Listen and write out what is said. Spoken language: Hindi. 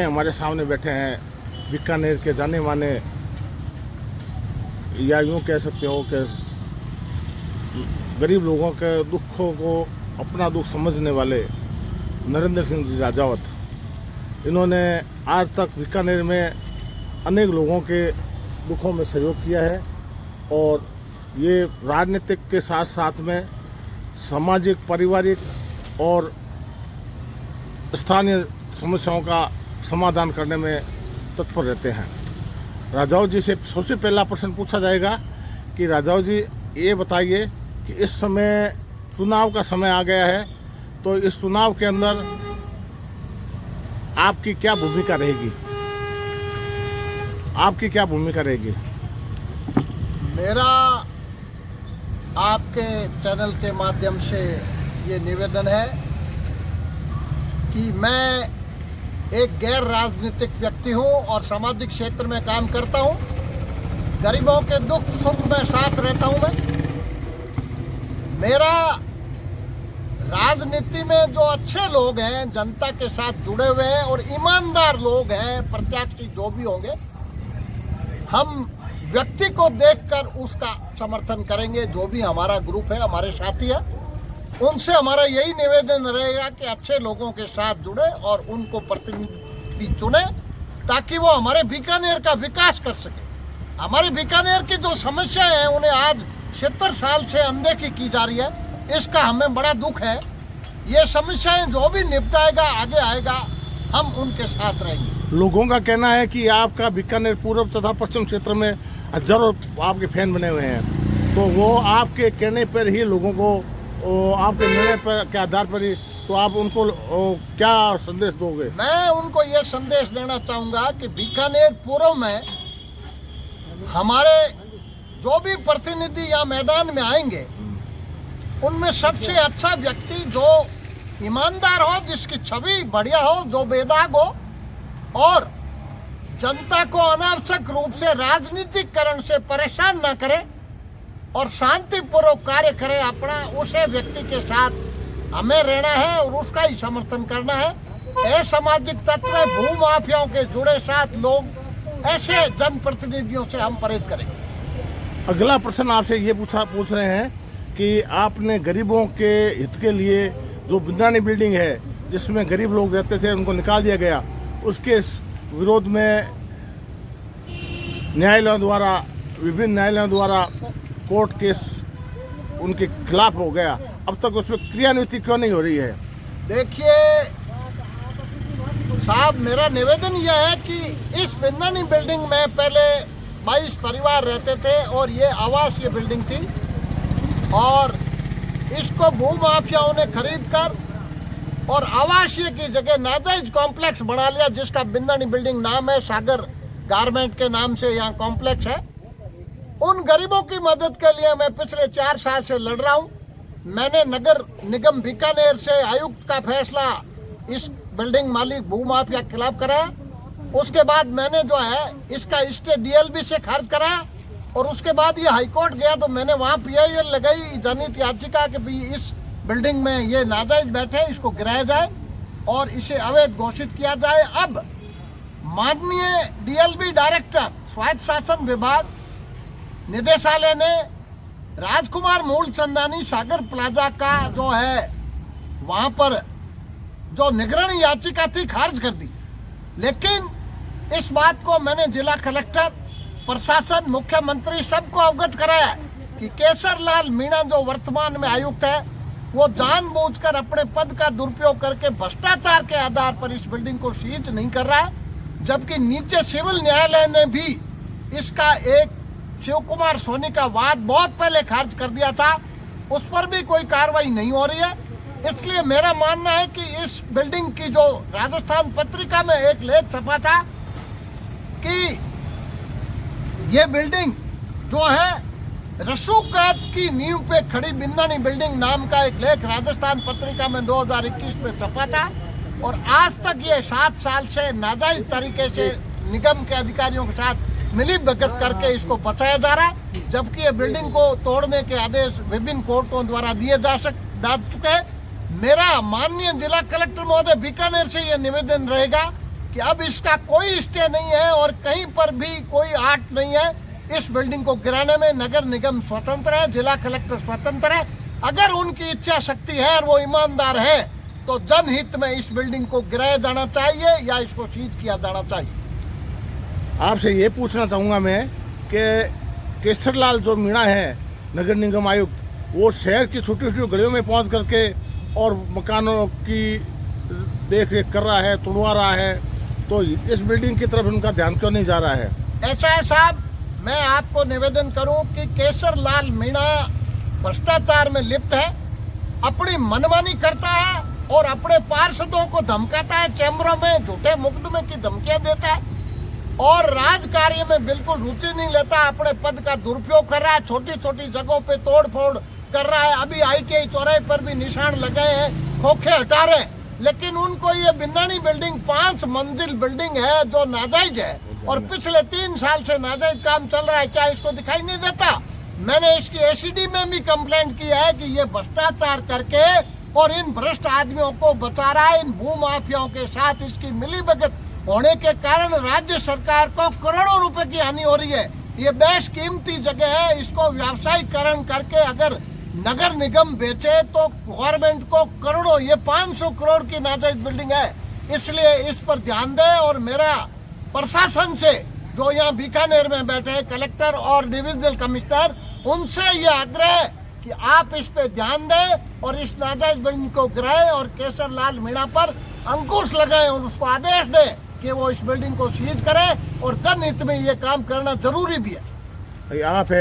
समय हमारे सामने बैठे हैं बीकानेर के जाने माने, या यूँ कह सकते हो कि गरीब लोगों के दुखों को अपना दुख समझने वाले नरेंद्र सिंह जी राजावत। इन्होंने आज तक बीकानेर में अनेक लोगों के दुखों में सहयोग किया है और ये राजनीतिक के साथ साथ में सामाजिक, पारिवारिक और स्थानीय समस्याओं का समाधान करने में तत्पर रहते हैं। राजावत जी से सबसे पहला प्रश्न पूछा जाएगा कि राजावत जी ये बताइए कि इस समय चुनाव का समय आ गया है, तो इस चुनाव के अंदर आपकी क्या भूमिका रहेगी? आपकी क्या भूमिका रहेगी? मेरा आपके चैनल के माध्यम से ये निवेदन है कि मैं एक गैर राजनीतिक व्यक्ति हूँ और सामाजिक क्षेत्र में काम करता हूँ। गरीबों के दुख सुख में साथ रहता हूँ। मेरा राजनीति में जो अच्छे लोग हैं, जनता के साथ जुड़े हुए हैं और ईमानदार लोग हैं, प्रत्याशी जो भी होंगे, हम व्यक्ति को देखकर उसका समर्थन करेंगे। जो भी हमारा ग्रुप है, हमारे साथी है, उनसे हमारा यही निवेदन रहेगा कि अच्छे लोगों के साथ जुड़े और उनको प्रतिनिधि चुने ताकि वो हमारे बीकानेर का विकास कर सके। हमारे बीकानेर की जो समस्याएं हैं उन्हें आज 70 साल से अनदेखी की जा रही है, इसका हमें बड़ा दुख है। ये समस्याएं जो भी निपटाएगा, आगे आएगा, हम उनके साथ रहेंगे। लोगों का कहना है कि आपका बीकानेर पूर्व तथा पश्चिम क्षेत्र में हजारों आपके फैन बने हुए हैं, तो वो आपके कहने पर ही लोगों को, आपके निर्णय पर के आधार पर ही, तो आप उनको क्या संदेश दोगे? मैं उनको ये संदेश देना चाहूँगा कि बीकानेर पूर्व में हमारे जो भी प्रतिनिधि या मैदान में आएंगे, उनमें सबसे अच्छा व्यक्ति जो ईमानदार हो, जिसकी छवि बढ़िया हो, जो बेदाग हो और जनता को अनावश्यक रूप से राजनीतिकरण से परेशान न करे और शांतिपूर्वक कार्य करे अपना, उसे व्यक्ति के साथ हमें रहना है और उसका ही समर्थन करना है। असामाजिक तत्व, भू माफियाओं के जुड़े साथ लोग, ऐसे जनप्रतिनिधियों से हम परहेज करेंगे। अगला प्रश्न आपसे ये पूछ रहे हैं कि आपने गरीबों के हित के लिए जो बिंदानी बिल्डिंग है जिसमें गरीब लोग रहते थे उनको निकाल दिया गया, उसके विरोध में न्यायालयों द्वारा, विभिन्न न्यायालयों द्वारा कोर्ट केस उनके खिलाफ हो गया, अब तक उसमें क्रियान्विति क्यों नहीं हो रही है? देखिए साहब, मेरा निवेदन यह है कि इस बिंदानी बिल्डिंग में पहले 22 परिवार रहते थे और ये आवासीय बिल्डिंग थी और इसको भू माफियाओं ने खरीद कर और आवासीय की जगह नाजायज कॉम्प्लेक्स बना लिया, जिसका बिंदानी बिल्डिंग नाम है। सागर गारमेंट के नाम से यहाँ कॉम्प्लेक्स है। उन गरीबों की मदद के लिए मैं पिछले 4 साल से लड़ रहा हूँ। मैंने नगर निगम बीकानेर से आयुक्त का फैसला इस बिल्डिंग मालिक भू माफिया के खिलाफ कराया। उसके बाद मैंने जो है इसका स्टे डीएलबी से खारिज कराया और उसके बाद ये हाईकोर्ट गया तो मैंने वहाँ PIL लगाई, जनहित याचिका कि भी इस बिल्डिंग में ये नाजायज बैठे, इसको गिराया जाए और इसे अवैध घोषित किया जाए। अब माननीय DLB डायरेक्टर स्वायत्त शासन विभाग निदेशालय ने राजकुमार मूलचंदानी सागर प्लाजा का जो है वहां पर जो निगरानी याचिका थी खारिज कर दी। लेकिन इस बात को मैंने जिला कलेक्टर, प्रशासन, मुख्यमंत्री सबको अवगत कराया कि केसरलाल मीणा जो वर्तमान में आयुक्त है, वो जानबूझकर अपने पद का दुरुपयोग करके भ्रष्टाचार के आधार पर इस बिल्डिंग को सीज नहीं कर रहा है, जबकि नीचे सिविल न्यायालय ने भी इसका एक शिव कुमार सोनी का वाद बहुत पहले खारिज कर दिया था, उस पर भी कोई कार्रवाई नहीं हो रही है। इसलिए मेरा मानना है कि इस बिल्डिंग की जो राजस्थान पत्रिका में एक लेख छपा था कि ये बिल्डिंग जो है रसूखदार की नींव पे खड़ी बिंदानी बिल्डिंग नाम का एक लेख राजस्थान पत्रिका में 2021 में छपा था और आज तक ये 7 साल से नाजायज तरीके से निगम के अधिकारियों के साथ मिलीभगत करके इसको बचाया जा रहा है, जबकि ये बिल्डिंग को तोड़ने के आदेश विभिन्न कोर्टों द्वारा दिए जा चुके हैं। मेरा माननीय जिला कलेक्टर महोदय बीकानेर से ये निवेदन रहेगा कि अब इसका कोई स्टे नहीं है और कहीं पर भी कोई आर्ट नहीं है। इस बिल्डिंग को गिराने में नगर निगम स्वतंत्र है, जिला कलेक्टर स्वतंत्र है। अगर उनकी इच्छा शक्ति है और वो ईमानदार है तो जनहित में इस बिल्डिंग को गिराया जाना चाहिए या इसको सीज किया जाना चाहिए। आपसे ये पूछना चाहूँगा मैं कि केसरलाल जो मीणा है नगर निगम आयुक्त, वो शहर की छोटी छोटी गलियों में पहुंच करके और मकानों की देख रेख कर रहा है, तुड़वा रहा है, तो इस बिल्डिंग की तरफ उनका ध्यान क्यों नहीं जा रहा है? ऐसा है साहब, मैं आपको निवेदन करूं कि केसरलाल मीणा भ्रष्टाचार में लिप्त है, अपनी मनमानी करता है और अपने पार्षदों को धमकाता है, चैम्बरों में झूठे मुकदमे की धमकियां देता है और राजकार्य में बिल्कुल रुचि नहीं लेता। अपने पद का दुरुपयोग कर रहा है, छोटी छोटी जगहों पे तोड़ फोड़ कर रहा है। अभी ITI चौराहे पर भी निशान लगाए हैं, खोखे हटा रहे हैं, लेकिन उनको ये बिन्नानी बिल्डिंग 5 मंजिल बिल्डिंग है जो नाजायज है और पिछले 3 साल से नाजायज काम चल रहा है। क्या इसको दिखाई नहीं देता? मैंने इसकी ACD में भी कंप्लेंट की है कि ये भ्रष्टाचार करके और इन भ्रष्ट आदमियों को बचा रहा है। इन भूमाफियाओं के साथ इसकी मिलीभगत होने के कारण राज्य सरकार को करोड़ों रुपए की हानि हो रही है। ये बेशकीमती जगह है, इसको व्यावसायीकरण करके अगर नगर निगम बेचे तो गवर्नमेंट को करोड़ों, ये 500 करोड़ की नाजायज बिल्डिंग है, इसलिए इस पर ध्यान दे। और मेरा प्रशासन से, जो यहाँ बीकानेर में बैठे हैं कलेक्टर और डिविजनल कमिश्नर, उनसे ये आग्रह है कि आप इस पे ध्यान दें और इस नाजायज बिल्डिंग को गिराएं और केसरलाल मीणा पर अंकुश लगाएं और उसको आदेश दें कि वो इस बिल्डिंग को सीज करे और जनहित में ये काम करना जरूरी भी है। यहाँ पे